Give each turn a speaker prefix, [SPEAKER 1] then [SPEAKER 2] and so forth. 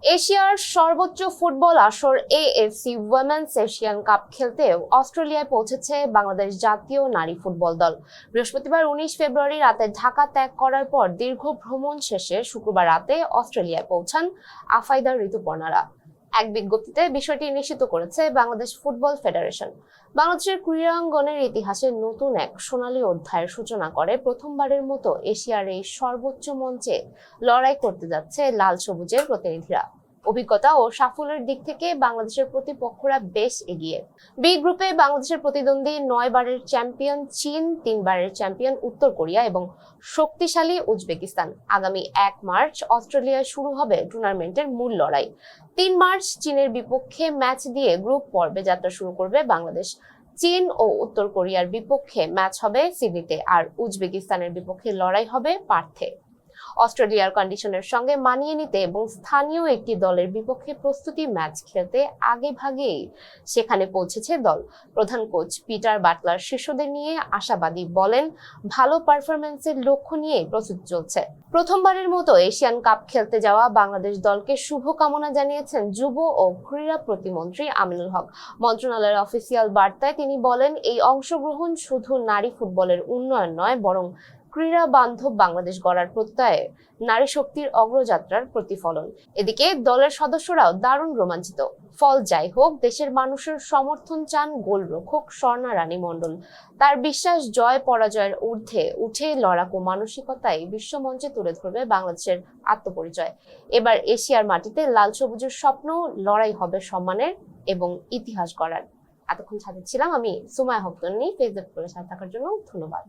[SPEAKER 1] এশিয়ার সর্বোচ্চ ফুটবল আসর এএফসি ওমেন্স এশিয়ান কাপ খেলতে অস্ট্রেলিয়ায় পৌঁছেছে বাংলাদেশ জাতীয় নারী ফুটবল দল। বৃহস্পতিবার 19 ফেব্রুয়ারি রাতে ঢাকা ত্যাগ করার পর দীর্ঘ ভ্রমণ শেষে শুক্রবার রাতে অস্ট্রেলিয়ায় পৌঁছান আফাইদা ঋতুপর্ণারা। এক বিজ্ঞপ্তিতে বিষয়টি নিশ্চিত করেছে বাংলাদেশ ফুটবল ফেডারেশন। বাংলাদেশের ক্রীড়াঙ্গনের ইতিহাসে নতুন এক সোনালী অধ্যায়ের সূচনা করে প্রথমবারের মতো এশিয়ার এই সর্বোচ্চ মঞ্চে লড়াই করতে যাচ্ছে লাল সবুজের প্রতিনিধিরা। অভিজ্ঞতা ও সাফল্যের দিক থেকে বাংলাদেশের প্রতিপক্ষরা বেশ এগিয়ে। বি গ্রুপে বাংলাদেশের প্রতিদ্বন্দ্বী 9 বারের চ্যাম্পিয়ন চীন, 3 বারের চ্যাম্পিয়ন উত্তর কোরিয়া এবং শক্তিশালী উজবেকিস্তান। আগামী 1 মার্চ অস্ট্রেলিয়ায় শুরু হবে টুর্নামেন্টের মূল লড়াই। 3 মার্চ চীনের বিপক্ষে ম্যাচ দিয়ে গ্রুপ পর্বে যাত্রা শুরু করবে বাংলাদেশ। চীন ও উত্তর কোরিয়ার বিপক্ষে ম্যাচ হবে সিডনিতে, আর উজবেকিস্তানের বিপক্ষে লড়াই হবে পার্থে। অস্ট্রেলিয়ার কন্ডিশনের সঙ্গে মানিয়ে নিতে এবং স্থানীয় একটি দলের বিপক্ষে প্রস্তুতি ম্যাচ খেলতে আগে ভাগেই সেখানে পৌঁছেছে দল। প্রধান কোচ পিটার বাটলার শিশুদের নিয়ে আশাবাদী, বলেন ভালো পারফরম্যান্সের লক্ষ্য নিয়ে প্রস্তুতি চলছে। প্রথমবারের মতো এশিয়ান কাপ খেলতে যাওয়া বাংলাদেশ দলকে শুভকামনা জানিয়েছেন যুব ও ক্রীড়া প্রতিমন্ত্রী আমিনুল হক। মন্ত্রণালয়ের অফিসিয়াল বার্তায় তিনি বলেন, এই অংশগ্রহণ শুধু নারী ফুটবলের উন্নয়ন নয়, বরং ক্রীড়া বান্ধব বাংলাদেশ গড়ার প্রত্যয়ে নারী শক্তির অগ্রযাত্রার প্রতিফলন। এদিকে দলের সদস্যরাও দারুণ রোমাঞ্চিত। ফল যাই হোক, দেশের মানুষের সমর্থন চান গোলরক্ষক স্বর্ণা রানী মণ্ডল। তার বিশ্বাস, জয় পরাজয়ের ঊর্ধ্বে উঠে লড়াকু মানসিকতাই বিশ্বমঞ্চে তুলে ধরবে বাংলাদেশের আত্মপরিচয়। এবার এশিয়ার মাটিতে লাল সবুজের স্বপ্ন, লড়াই হবে সম্মানের এবং ইতিহাস গড়ার। এতক্ষণ সাথে ছিলাম আমি সুমায়া হক তন্নি। ফেসবুক করে সাথে থাকার জন্য ধন্যবাদ।